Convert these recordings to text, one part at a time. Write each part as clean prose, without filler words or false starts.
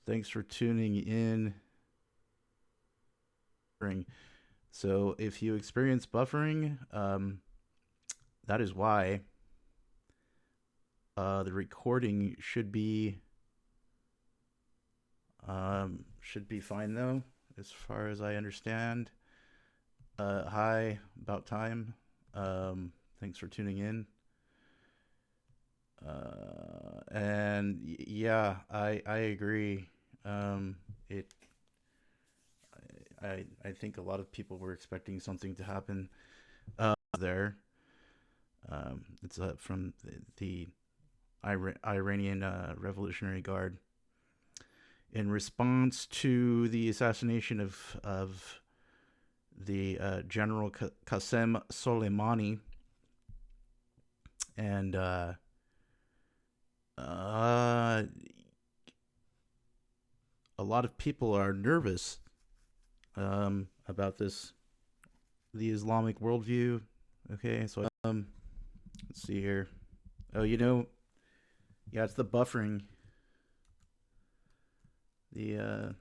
Thanks for tuning in. So, if you experience buffering, that is why. The recording should be fine though, as far as I understand. Hi, about time. Thanks for tuning in. And yeah, I agree. It I think a lot of people were expecting something to happen there. It's from the Iranian Revolutionary Guard in response to the assassination of the General Qasem Soleimani, and uh, a lot of people are nervous about this, the Islamic worldview. Okay, so let's see here. Oh, yeah, it's the buffering. The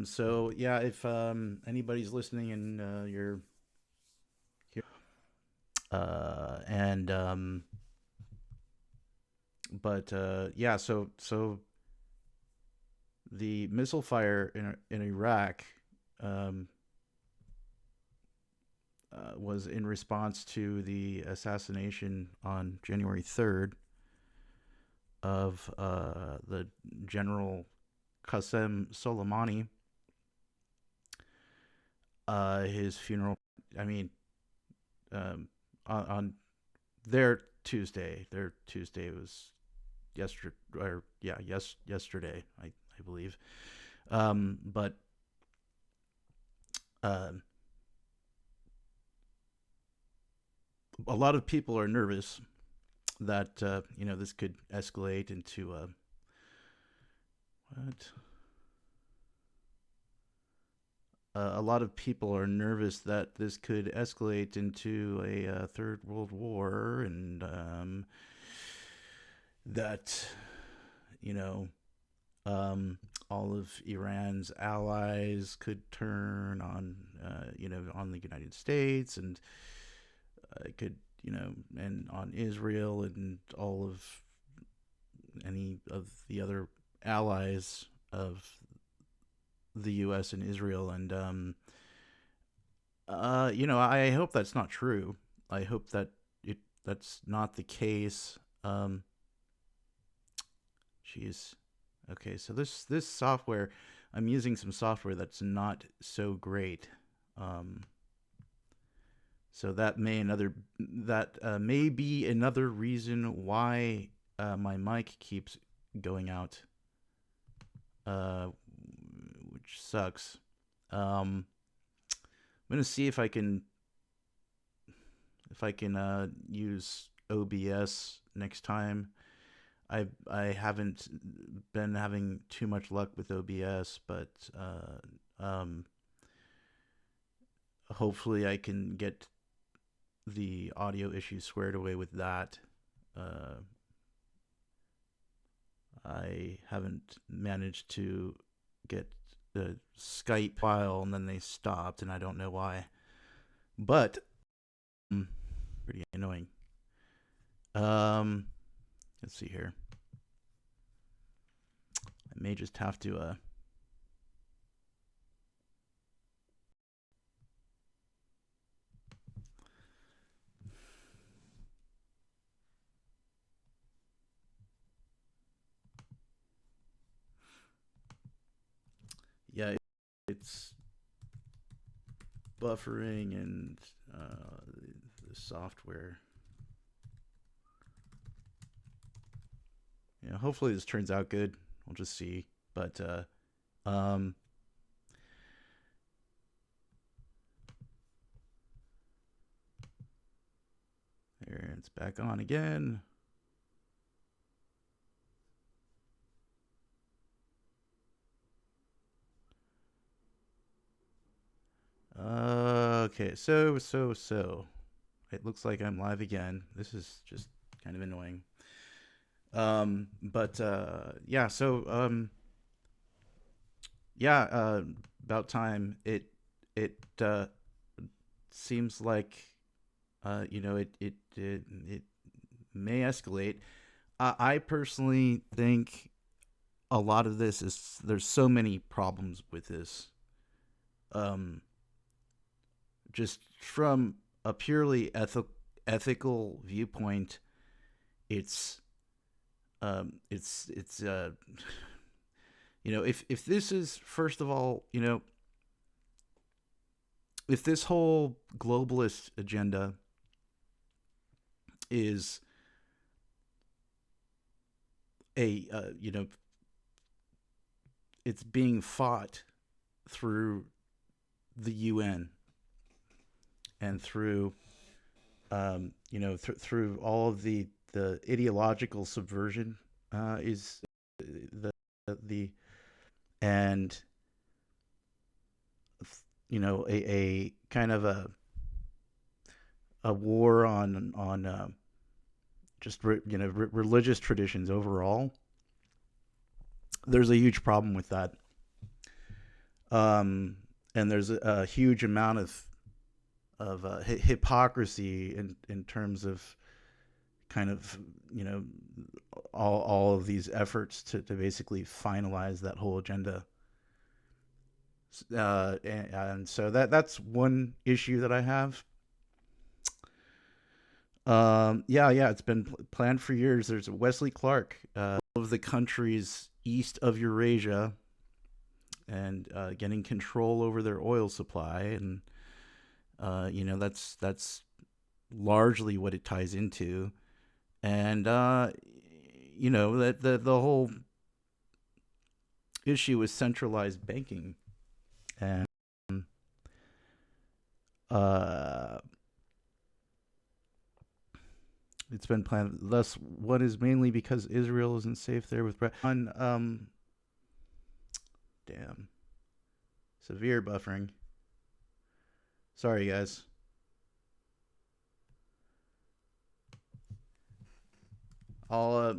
So yeah, if anybody's listening and you're here, and but yeah, so the missile fire in Iraq um, was in response to the assassination on January 3rd of the General Qasem Soleimani. His funeral, I mean, on their Tuesday was yesterday, or yeah, yesterday, I believe. But uh, a lot of people are nervous that this could escalate into what? A lot of people are nervous that this could escalate into a third world war, and that you know all of Iran's allies could turn on on the United States, and it could and on Israel and all of any of the other allies of the U.S. and Israel, and I hope that's not true. I hope that that's not the case. Jeez. Okay, so this software, I'm using some software that's not so great. Um, so that may be another reason why my mic keeps going out, uh, which sucks. I'm gonna see if I can use OBS next time. I haven't been having too much luck with OBS, but hopefully I can get the audio issue squared away with that. Uh, I haven't managed to get the Skype file, and then they stopped, and I don't know why. But pretty annoying. Um, let's see here. I may just have to yeah, it's buffering, and the software. Hopefully this turns out good. We'll just see. But um, It's back on again. Okay, so it looks like I'm live again. This is just kind of annoying. But yeah, so yeah, about time. It seems like it may escalate. I personally think a lot of this is there's so many problems with this. Um, just from a purely ethical viewpoint, it's it's if this is, first of all, if this whole globalist agenda is a it's being fought through the UN and through through all of the ideological subversion, is the and a kind of a war on just religious traditions overall. There's a huge problem with that, and there's a huge amount of hypocrisy in terms of kind of all of these efforts to basically finalize that whole agenda. And so that's one issue that I have. Yeah, it's been planned for years. There's Wesley Clark, of the countries east of Eurasia, and getting control over their oil supply, and that's largely what it ties into, and that the whole issue with centralized banking, and uh, it's been planned. Thus, what is mainly because Israel isn't safe there with damn, severe buffering. Sorry, guys. I'll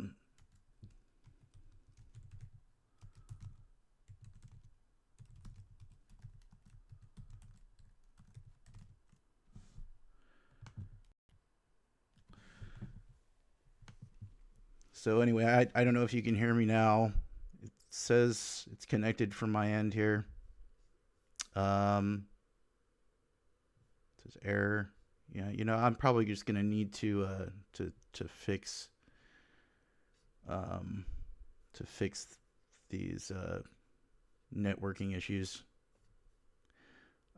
So anyway, I don't know if you can hear me now. It says it's connected from my end here. It says error. Yeah, I'm probably just gonna need to fix um to fix these networking issues.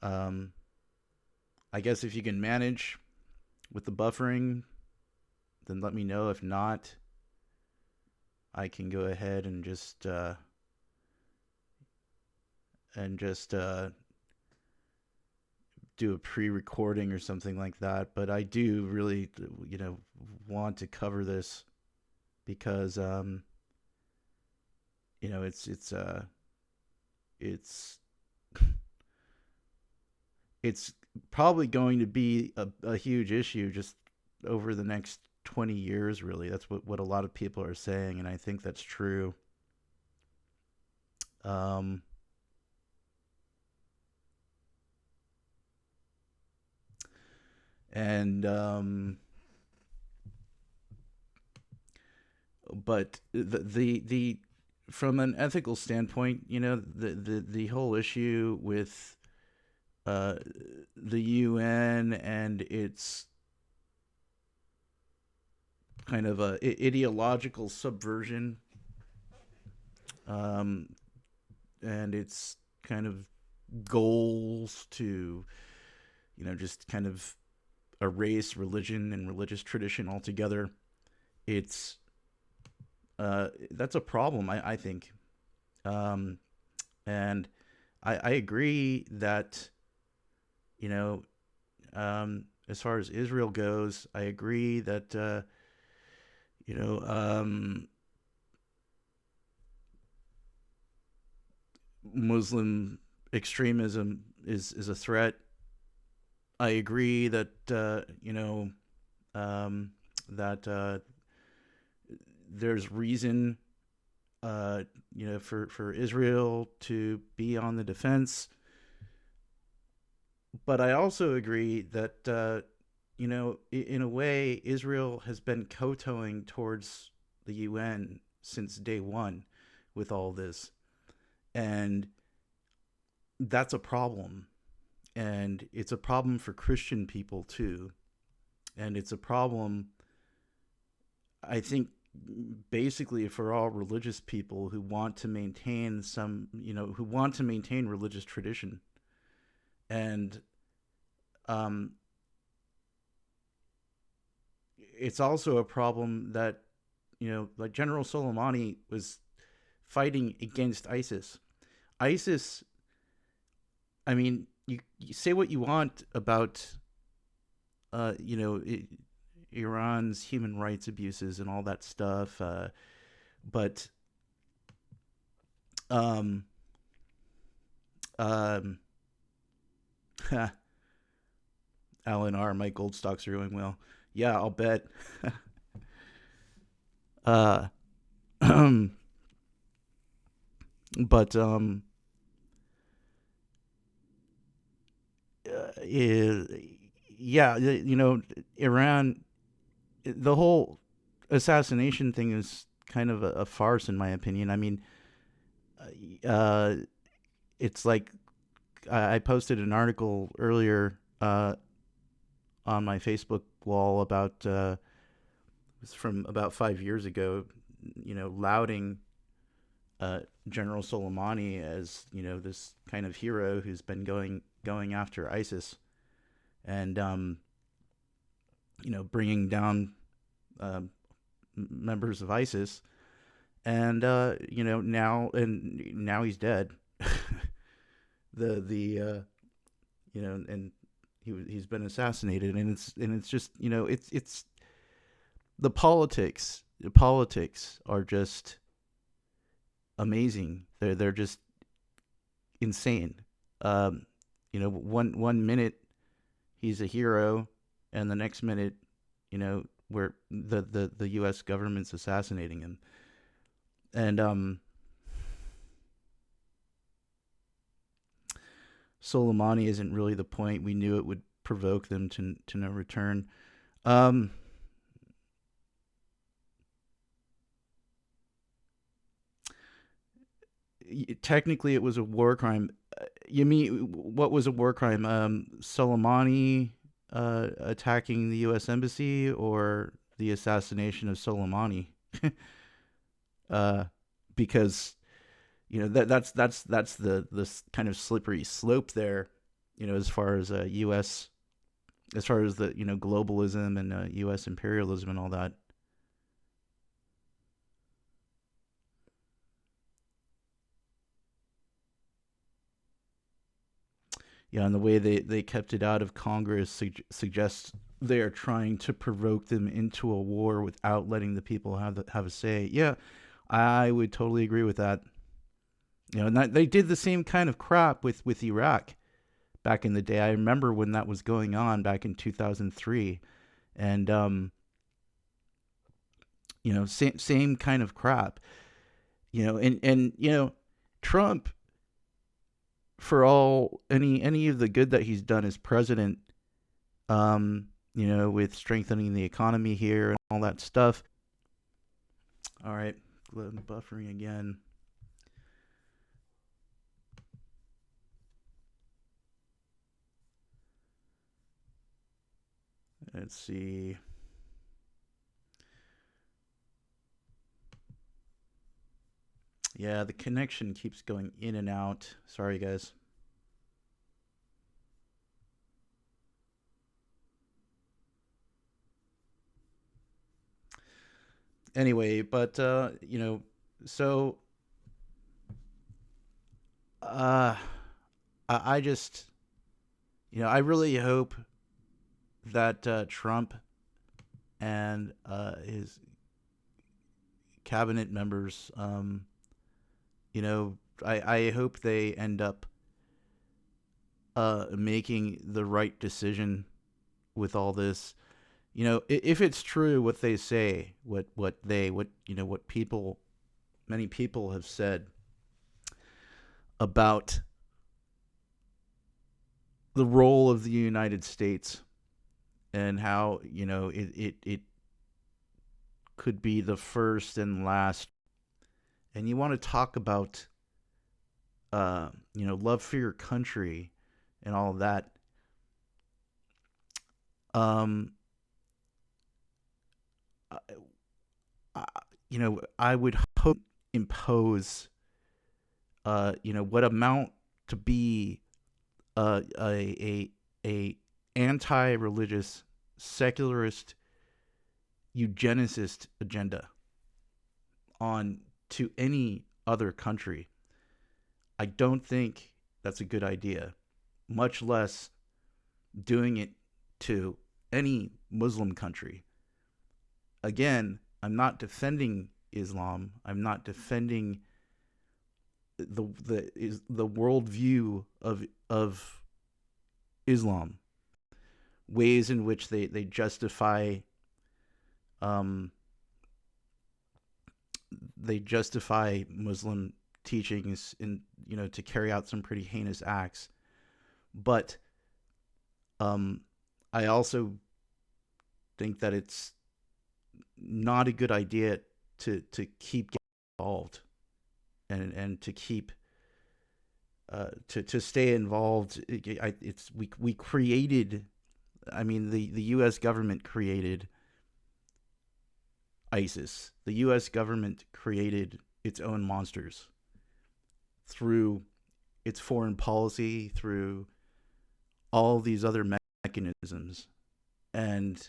Um, I guess if you can manage with the buffering, then let me know. If not, I can go ahead and just do a pre-recording or something like that. But I do really, want to cover this because it's it's probably going to be a huge issue just over the next 20 years, really. That's what a lot of people are saying, and I think that's true. Um, and But the from an ethical standpoint, the whole issue with uh, the UN and its kind of a ideological subversion, um, and its kind of goals to just kind of erase religion and religious tradition altogether. It's That's a problem, I think, um, and I agree that you know as far as Israel goes, I agree that you know Muslim extremism is a threat. I agree that that there's reason for Israel to be on the defense. But I also agree that in a way, Israel has been kowtowing towards the UN since day one with all this, and that's a problem. And it's a problem for Christian people too, and it's a problem, I think, basically for all religious people who want to maintain who want to maintain religious tradition. And um, it's also a problem that, like General Soleimani was fighting against ISIS. ISIS, I mean, you say what you want about, uh, you know, I Iran's human rights abuses and all that stuff, but um, um, Alan R. My gold stocks are doing well. Yeah, I'll bet. uh, but yeah, Iran, the whole assassination thing is kind of a farce in my opinion. I mean, uh, it's like I posted an article earlier on my Facebook wall about it was from about 5 years ago, lauding uh, General Soleimani as this kind of hero who's been going after ISIS and bringing down uh, members of ISIS, and now he's dead. And he's been assassinated, and it's just it's the politics are just amazing. They're just insane. One minute he's a hero, and the next minute, where the U.S. government's assassinating him, and Soleimani isn't really the point. We knew it would provoke them to no return. Um, Technically, it was a war crime. You mean what was a war crime? Soleimani attacking the U.S. embassy, or the assassination of Soleimani? uh, because that's the kind of slippery slope there. As far as U.S. as far as the globalism and U.S. imperialism and all that. Yeah, and the way they kept it out of Congress suggests they are trying to provoke them into a war without letting the people have a say. Yeah, I would totally agree with that. And they did the same kind of crap with Iraq back in the day. I remember when that was going on back in 2003, and same kind of crap. And Trump, for all any of the good that he's done as president, with strengthening the economy here and all that stuff. All right, buffering again. Let's see. Yeah, the connection keeps going in and out. Sorry, guys. Anyway, but so uh, I just I really hope that Trump and his cabinet members, you know, I hope they end up making the right decision with all this. You know, if it's true what they say, what people, many people have said about the role of the United States and how, it could be the first and last. And you want to talk about, love for your country and all of that. Um, I, I would hope impose, what amount to be a anti-religious, secularist, eugenicist agenda on to any other country. I don't think that's a good idea, much less doing it to any Muslim country. Again, I'm not defending Islam. I'm not defending the worldview of Islam, ways in which they justify Muslim teachings in to carry out some pretty heinous acts. But I also think that it's not a good idea to keep getting involved and to keep to stay involved. We created, I mean, the U.S. government created ISIS. The U.S. government created its own monsters through its foreign policy, through all these other mechanisms. And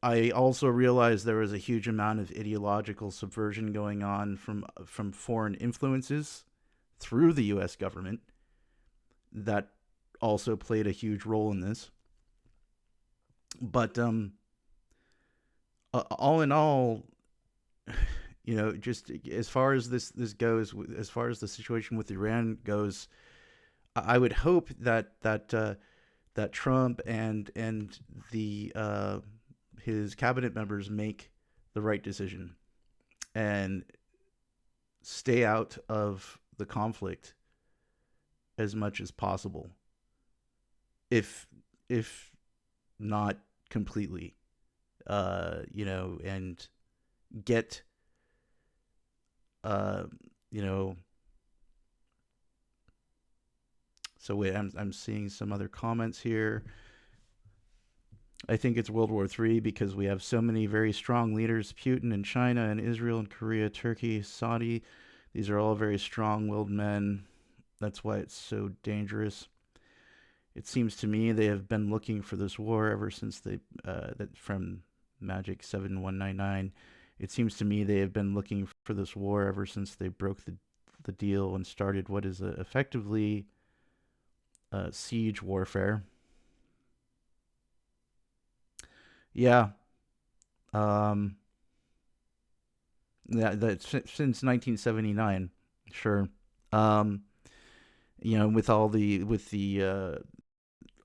I also realized there was a huge amount of ideological subversion going on from foreign influences through the U.S. government that also played a huge role in this. But all in all, just as far as this goes, as far as the situation with Iran goes, I would hope that Trump and the his cabinet members make the right decision and stay out of the conflict as much as possible, if not completely, and get, So wait, I'm seeing some other comments here. I think it's World War III because we have so many very strong leaders: Putin and China and Israel and Korea, Turkey, Saudi. These are all very strong-willed men. That's why it's so dangerous. It seems to me they have been looking for this war ever since that from Magic 7199. It seems to me they have been looking for this war ever since they broke the deal and started what is effectively siege warfare. Yeah. That's since 1979. Sure. With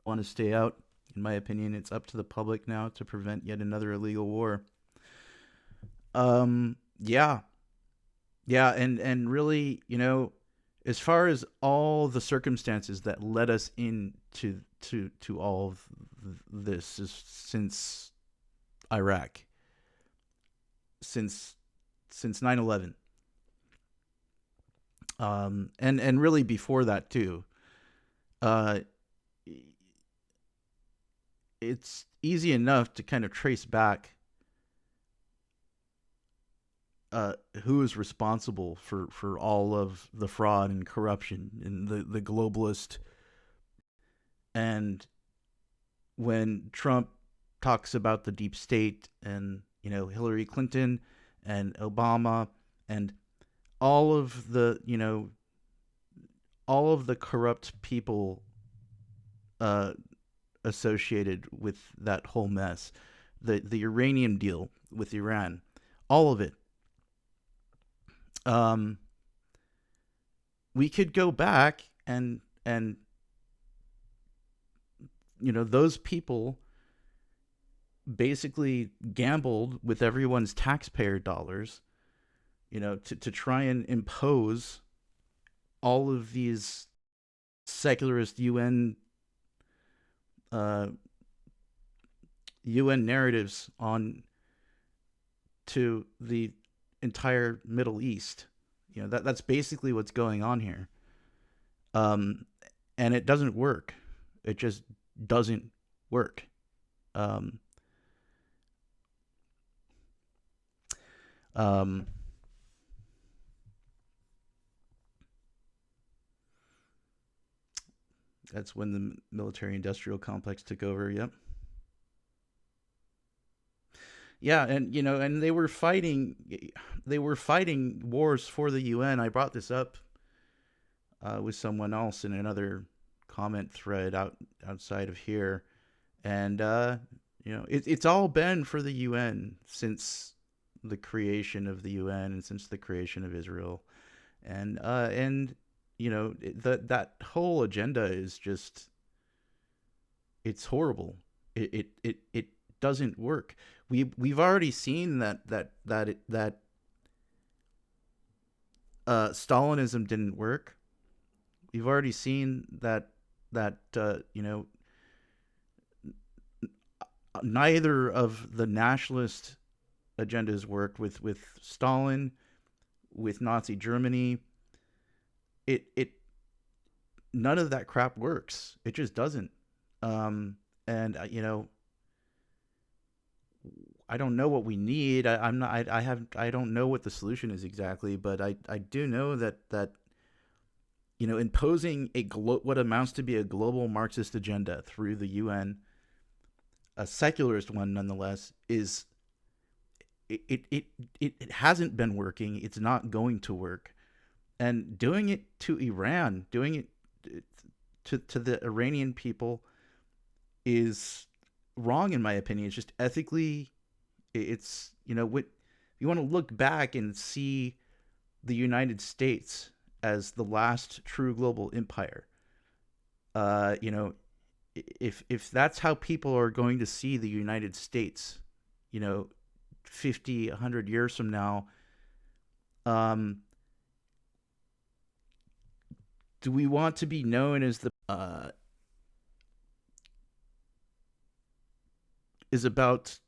want to stay out. In my opinion, it's up to the public now to prevent yet another illegal war. Yeah, and really, as far as all the circumstances that led us into to all of this is since Iraq, since 9/11, and really before that too. It's easy enough to kind of trace back who is responsible for all of the fraud and corruption and the globalist. And when Trump talks about the deep state and Hillary Clinton and Obama and all of the corrupt people uh, associated with that whole mess. The uranium deal with Iran, all of it. Um, we could go back and those people basically gambled with everyone's taxpayer dollars, to try and impose all of these secularist uh, UN narratives on to the entire Middle East. That's basically what's going on here. Um, and it doesn't work. It just doesn't work. Um, um, that's when the military-industrial complex took over. Yep. Yeah, and they were fighting wars for the UN. I brought this up with someone else in another comment thread outside of here, and it's all been for the UN since the creation of the UN and since the creation of Israel, and that whole agenda is just, it's horrible. It doesn't work. We've already seen that Stalinism didn't work. We've already seen that neither of the nationalist agendas worked with Stalin, with Nazi Germany. It none of that crap works. It just doesn't. And I don't know what we need. I'm not. I don't know what the solution is exactly, but I do know that imposing what amounts to be a global Marxist agenda through the UN, a secularist one nonetheless, is it hasn't been working. It's not going to work, and doing it to Iran, doing it to the Iranian people is wrong in my opinion. It's just ethically, it's what you want to look back and see the United States as the last true global empire. Uh, you know, if that's how people are going to see the United States, you know, 50, 100 years from now, um, do we want to be known as the is about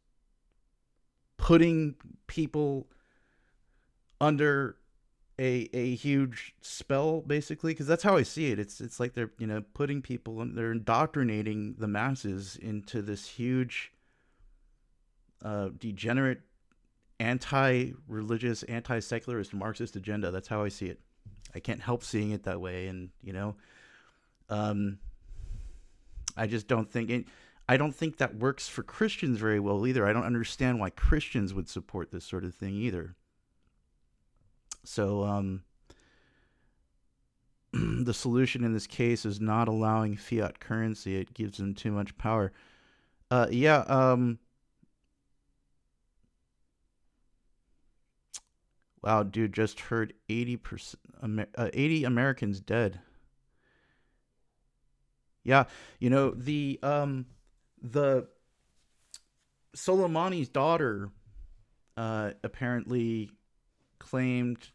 putting people under a huge spell, basically, because that's how I see it. It's like they're putting people and they're indoctrinating the masses into this huge degenerate anti-religious, anti-secularist Marxist agenda. That's how I see it. I can't help seeing it that way, and um, I just don't think it. I don't think that works for Christians very well either. I don't understand why Christians would support this sort of thing either. So the solution in this case is not allowing fiat currency. It gives them too much power. Yeah. Wow, dude, just heard 80%, 80 Americans dead. Yeah, the Soleimani's daughter apparently claimed,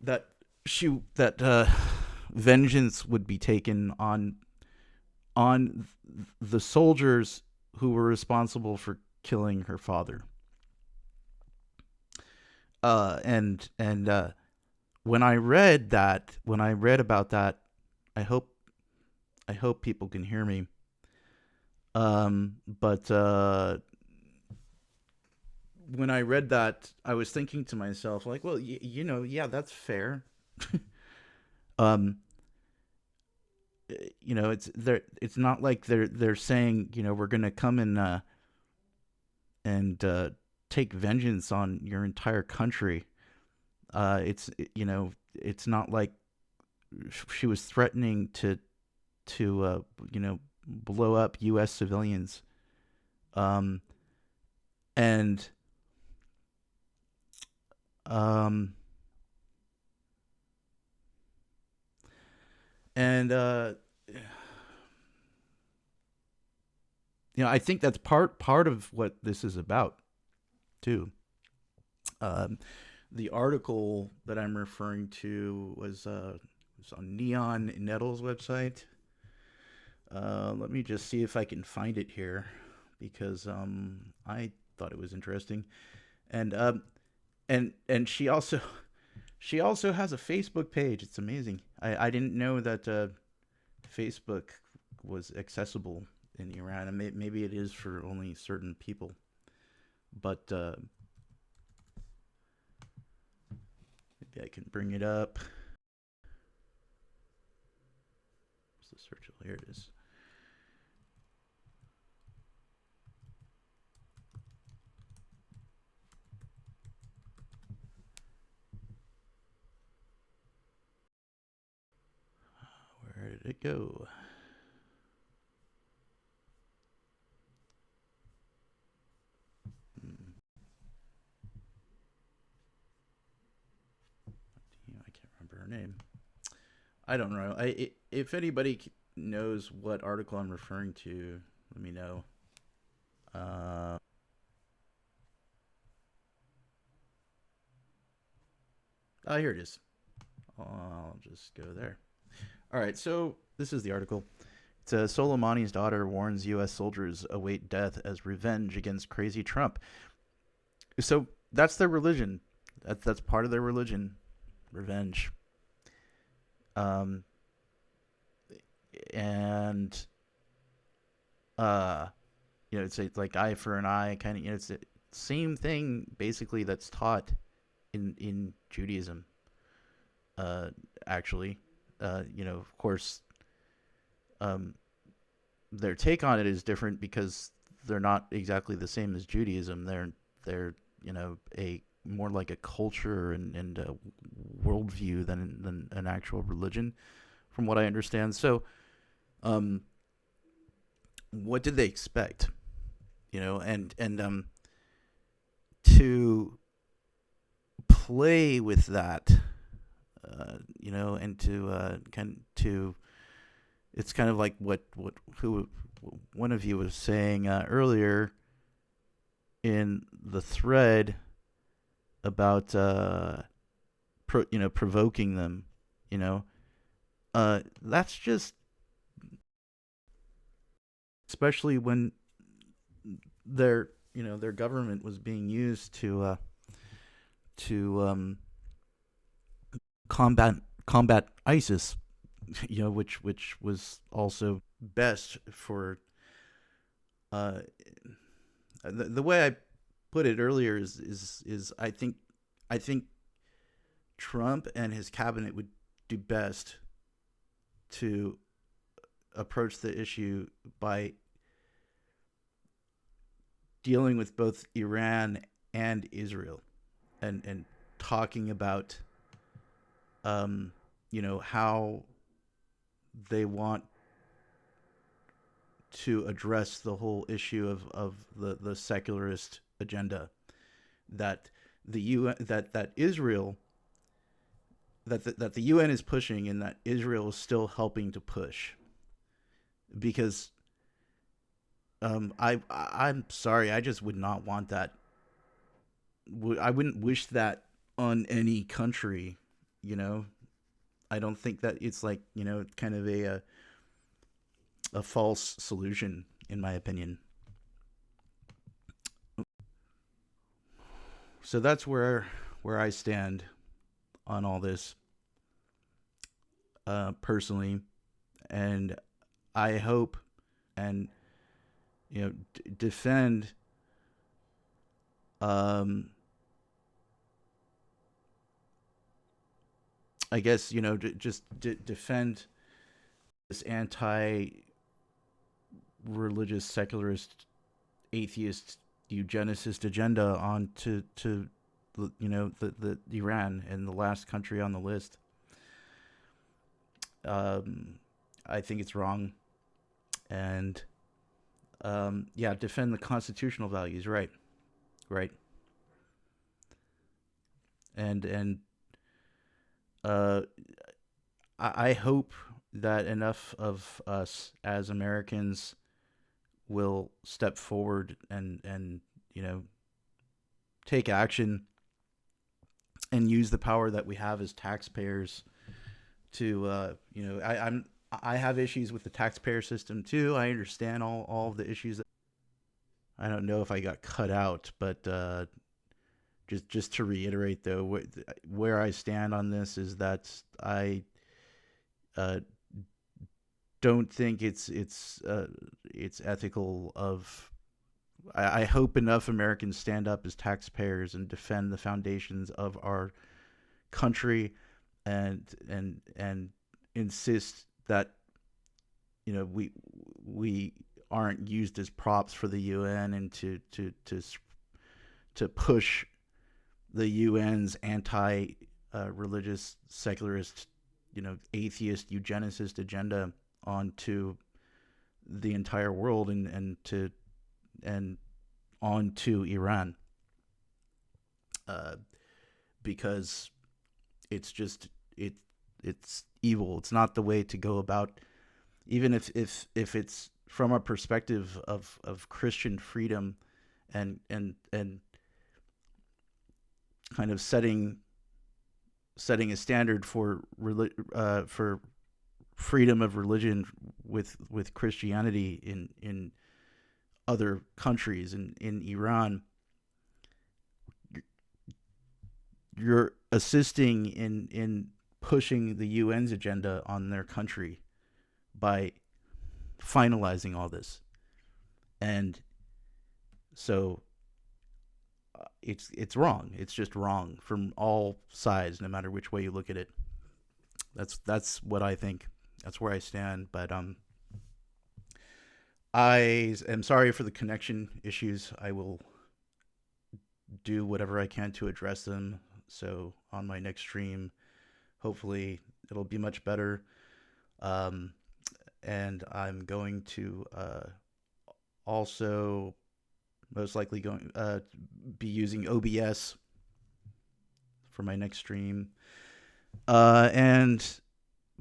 that she that vengeance would be taken on the soldiers who were responsible for killing her father. And when I read about that, I hope I hope people can hear me. But when I read that, I was thinking to myself, like, well, yeah, that's fair. um, it's not like they're saying, we're gonna come and take vengeance on your entire country. It's not like she was threatening you know, blow up U.S. civilians. Um, and um, and you know, I think that's part of what this is about too. Um, the article that I'm referring to was on Neon Nettle's website. Let me just see if I can find it here because I thought it was interesting, and she also has a Facebook page. It's amazing. I didn't know that Facebook was accessible in Iran, and maybe it is for only certain people. But maybe I can bring it up. Where's the search? Here it is. Where did it go? I can't remember her name. I don't know. If anybody knows what article I'm referring to, let me know. Uh, Here it is. I'll just go there. All right, so this is the article. It's Soleimani's daughter warns U.S. soldiers await death as revenge against crazy Trump. So that's their religion. That's part of their religion, revenge. Um, and you know, it's like eye for an eye, kind of. You know, it's the same thing basically that's taught in Judaism. Uh, Actually, you know, of course, um, their take on it is different because they're not exactly the same as Judaism. They're you know, a more like a culture and a worldview than an actual religion, from what I understand. So, um, what did they expect? You know, and to play with that, you know, and to it's kind of like what who one of you was saying earlier in the thread about you know, provoking them, you know, that's just, especially when their, you know, their government was being used to combat ISIS, you know, which was also best for uh the way I put it earlier is I think Trump and his cabinet would do best to approach the issue by dealing with both Iran and Israel, and talking about you know, how they want to address the whole issue of the secularist agenda that the UN that Israel that the UN is pushing, and that Israel is still helping to push, because I'm sorry, I just would not want that. I wouldn't wish that on any country, you know. I don't think that it's like, you know, kind of a false solution, in my opinion. So that's where I stand on all this, personally, and I hope and, you know, defend um I guess, you know, just defend this anti-religious, secularist, atheist, eugenicist agenda on to you know, the Iran, and the last country on the list. Um, I think it's wrong. And yeah, defend the constitutional values, right? Right. And uh, I hope that enough of us as Americans will step forward and you know take action and use the power that we have as taxpayers to I have issues with the taxpayer system too. I understand all of the issues. I don't know if I got cut out, but just to reiterate though, where I stand on this is that I uh, don't think it's ethical of. I hope enough Americans stand up as taxpayers and defend the foundations of our country, and insist that we aren't used as props for the UN, and to push the UN's anti religious secularist atheist eugenicist agenda onto the entire world, and onto Iran, uh, because it's just it's evil. It's not the way to go about, even if it's from a perspective of Christian freedom, and kind of setting a standard for freedom of religion with Christianity in other countries. In Iran, you're assisting in pushing the UN's agenda on their country by finalizing all this. And so it's wrong. It's just wrong from all sides, no matter which way you look at it. That's what I think. That's where I stand. But I am sorry for the connection issues. I will do whatever I can to address them. So on my next stream, hopefully it'll be much better. And I'm going to also most likely be using OBS for my next stream. And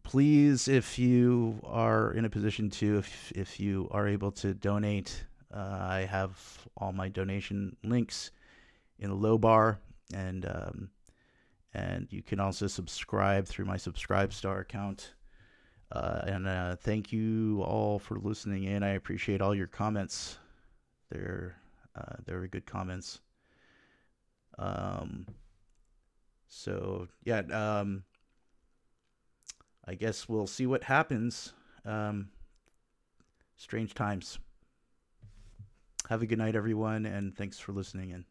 please, if you are in a position to, if you are able to donate, I have all my donation links in the low bar, and you can also subscribe through my Subscribestar account. And thank you all for listening in. I appreciate all your comments. They're good comments. So yeah, I guess we'll see what happens. Strange times. Have a good night, everyone, and thanks for listening in.